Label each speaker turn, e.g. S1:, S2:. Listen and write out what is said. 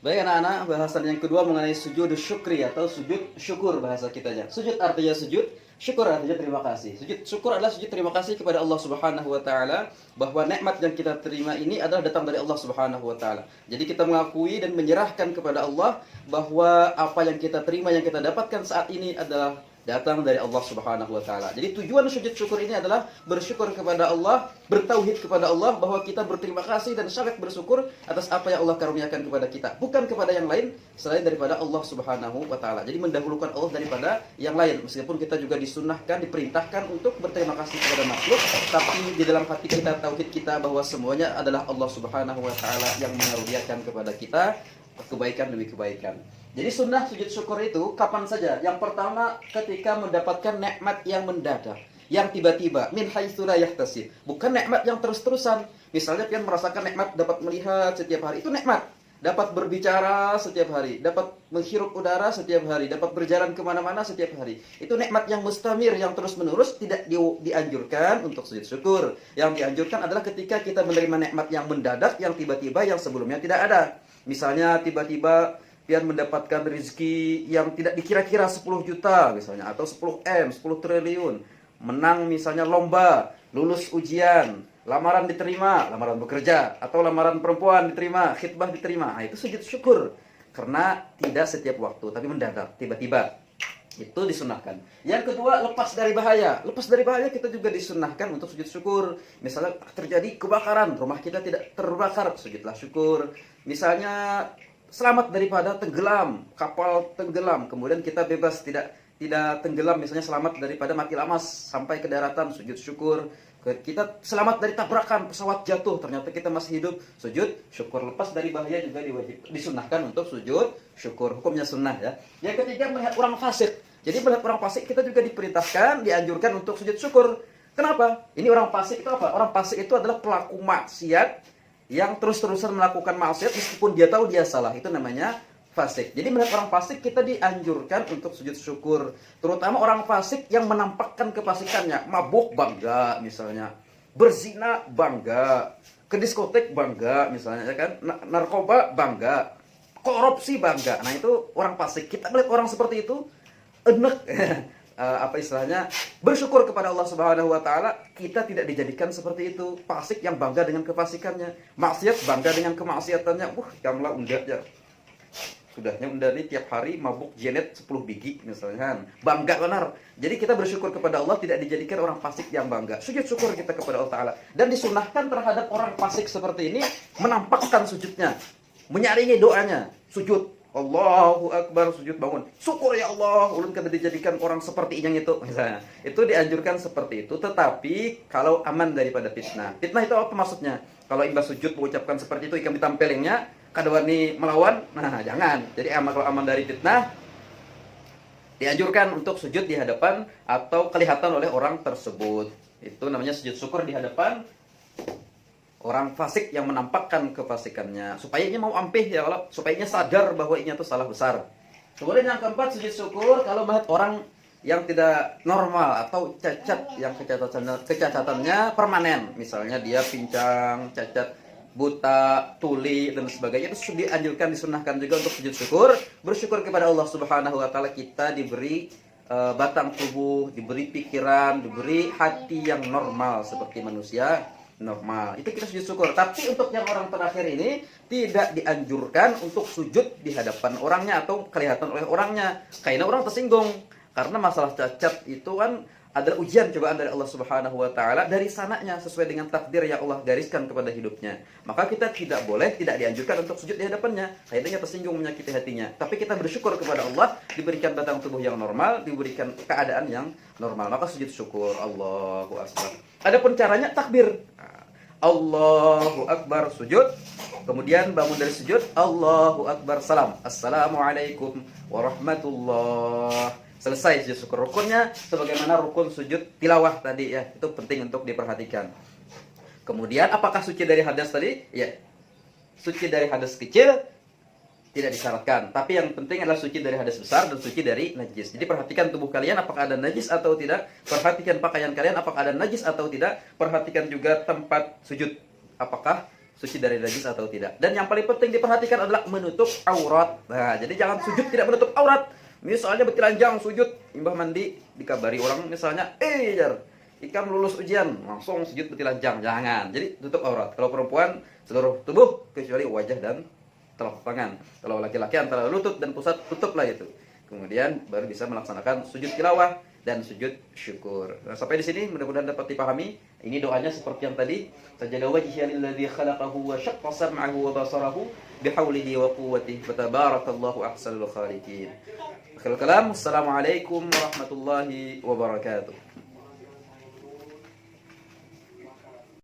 S1: Baik anak-anak, bahasan yang kedua mengenai sujud syukri atau sujud syukur bahasa kitanya. Sujud artinya sujud, syukur artinya terima kasih. Sujud syukur adalah sujud terima kasih kepada Allah Subhanahu wa taala bahwa nikmat yang kita terima ini adalah datang dari Allah Subhanahu wa taala. Jadi kita mengakui dan menyerahkan kepada Allah bahwa apa yang kita terima, yang kita dapatkan saat ini adalah datang dari Allah Subhanahu wa taala. Jadi tujuan sujud syukur ini adalah bersyukur kepada Allah, bertauhid kepada Allah bahwa kita berterima kasih dan sangat bersyukur atas apa yang Allah karuniakan kepada kita, bukan kepada yang lain selain daripada Allah Subhanahu wa taala. Jadi mendahulukan Allah daripada yang lain, meskipun kita juga disunnahkan, diperintahkan untuk berterima kasih kepada makhluk, tapi di dalam hati kita tauhid kita bahwa semuanya adalah Allah Subhanahu wa taala yang mengaruniakan kepada kita kebaikan demi kebaikan. Jadi sunnah sujud syukur itu kapan saja? Yang pertama ketika mendapatkan nikmat yang mendadak, yang tiba-tiba, min haitsu la yahtasib. Bukan nikmat yang terus-terusan. Misalnya pian merasakan nikmat dapat melihat setiap hari, itu nikmat. Dapat berbicara setiap hari, dapat menghirup udara setiap hari, dapat berjalan kemana-mana setiap hari. Itu nikmat yang mustamir, yang terus-menerus, tidak dianjurkan untuk sujud syukur. Yang dianjurkan adalah ketika kita menerima nikmat yang mendadak, yang tiba-tiba, yang sebelumnya tidak ada. Misalnya tiba-tiba pian mendapatkan rezeki yang tidak dikira-kira 10 juta misalnya, atau 10 M, 10 triliun. Menang misalnya lomba, lulus ujian, lamaran diterima, lamaran bekerja, atau lamaran perempuan diterima, khitbah diterima. Nah, itu sujud syukur. Karena tidak setiap waktu, tapi mendadak, tiba-tiba. Itu disunahkan. Yang kedua, lepas dari bahaya. Lepas dari bahaya kita juga disunahkan untuk sujud syukur. Misalnya terjadi kebakaran, rumah kita tidak terbakar, sujudlah syukur. Misalnya selamat daripada tenggelam, kapal tenggelam, kemudian kita bebas tidak tenggelam, misalnya selamat daripada mati lamas sampai ke daratan, sujud syukur. Kita selamat dari tabrakan, pesawat jatuh, ternyata kita masih hidup, sujud syukur. Lepas dari bahaya juga disunahkan untuk sujud syukur. Hukumnya sunnah ya. Yang ketiga, melihat orang fasik. Jadi melihat orang fasik kita juga diperintahkan, dianjurkan untuk sujud syukur. Kenapa? Ini orang fasik itu apa? Orang fasik itu adalah pelaku maksiat yang terus-terusan melakukan maksiat meskipun dia tahu dia salah. Itu namanya fasik. Jadi melihat orang fasik kita dianjurkan untuk sujud syukur. Terutama orang fasik yang menampakkan kefasikannya. Mabuk bangga misalnya. Berzina bangga. Ke diskotek bangga misalnya ya kan. Narkoba bangga. Korupsi bangga. Nah itu orang fasik. Kita melihat orang seperti itu enek. Apa istilahnya, bersyukur kepada Allah Subhanahu wa taala, kita tidak dijadikan seperti itu. Fasik yang bangga dengan kefasikannya, maksiat bangga dengan kemaksiatannya. Kamlah undat ya. Sudahnya undat ini tiap hari mabuk jenet 10 biji misalnya. Bangga benar. Jadi kita bersyukur kepada Allah, tidak dijadikan orang fasik yang bangga. Sujud syukur kita kepada Allah taala. Dan disunahkan terhadap orang fasik seperti ini menampakkan sujudnya, menyaringi doanya, sujud. Allahu Akbar, sujud bangun. Syukur ya Allah, ulun kada dijadikan orang seperti yang itu misalnya. Itu dianjurkan seperti itu, tetapi kalau aman daripada fitnah. Fitnah itu apa maksudnya? Kalau imbas sujud mengucapkan seperti itu ikan ditampelingnya, kada wani melawan, nah jangan. Jadi kalau aman dari fitnah, dianjurkan untuk sujud di hadapan atau kelihatan oleh orang tersebut. Itu namanya sujud syukur di hadapan orang fasik yang menampakkan kefasikannya, supaya ia mau ampih ya Allah, supaya ia sadar bahwa ini itu salah besar. Kemudian yang keempat, sujud syukur kalau melihat orang yang tidak normal atau cacat, yang kecacatannya permanen, misalnya dia pincang, cacat, buta, tuli dan sebagainya, itu dianjurkan, disunahkan juga untuk sujud syukur, bersyukur kepada Allah Subhanahu wa taala kita diberi batang tubuh, diberi pikiran, diberi hati yang normal seperti manusia normal. Itu kita sujud syukur. Tapi untuk yang orang terakhir ini tidak dianjurkan untuk sujud di hadapan orangnya atau kelihatan oleh orangnya. Karena orang tersinggung. Karena masalah cacat itu kan adalah ujian cobaan dari Allah Subhanahu wa taala dari sananya sesuai dengan takdir yang Allah gariskan kepada hidupnya. Maka kita tidak boleh, tidak dianjurkan untuk sujud di hadapannya. Kayaknya tersinggung, menyakiti hatinya. Tapi kita bersyukur kepada Allah diberikan batang tubuh yang normal, diberikan keadaan yang normal. Maka sujud syukur. Allahu Akbar. Adapun caranya takbir. Allahu Akbar, sujud. Kemudian bangun dari sujud, Allahu Akbar, salam. Assalamualaikum warahmatullah. Selesai sujud syukur. Rukunnya sebagaimana rukun sujud tilawah tadi ya. Itu penting untuk diperhatikan. Kemudian apakah suci dari hadas tadi? Ya. Suci dari hadas kecil tidak disyaratkan, tapi yang penting adalah suci dari hadas besar dan suci dari najis. Jadi perhatikan tubuh kalian apakah ada najis atau tidak. Perhatikan pakaian kalian apakah ada najis atau tidak. Perhatikan juga tempat sujud apakah suci dari najis atau tidak. Dan yang paling penting diperhatikan adalah menutup aurat. Nah, jadi jangan sujud tidak menutup aurat. Misalnya bertelanjang sujud, imbah mandi dikabari orang misalnya, jar, Ikam lulus ujian, langsung sujud bertelanjang. Jangan. Jadi tutup aurat. Kalau perempuan seluruh tubuh kecuali wajah dan telapak tangan. Kalau laki-laki antara lutut dan pusat tutuplah itu. Kemudian baru bisa melaksanakan sujud tilawah dan sujud syukur. Nah, sampai di sini mudah-mudahan dapat dipahami. Ini doanya seperti yang tadi. Sajada wajhiya lilladzi khalaqahu wa syaqqa sam'ahu wa basarahu bihaulihi wa quwwatihi. Fatabarakallahu ahsanul khaliqin. Akhirul kalam. Assalamualaikum warahmatullahi wabarakatuh.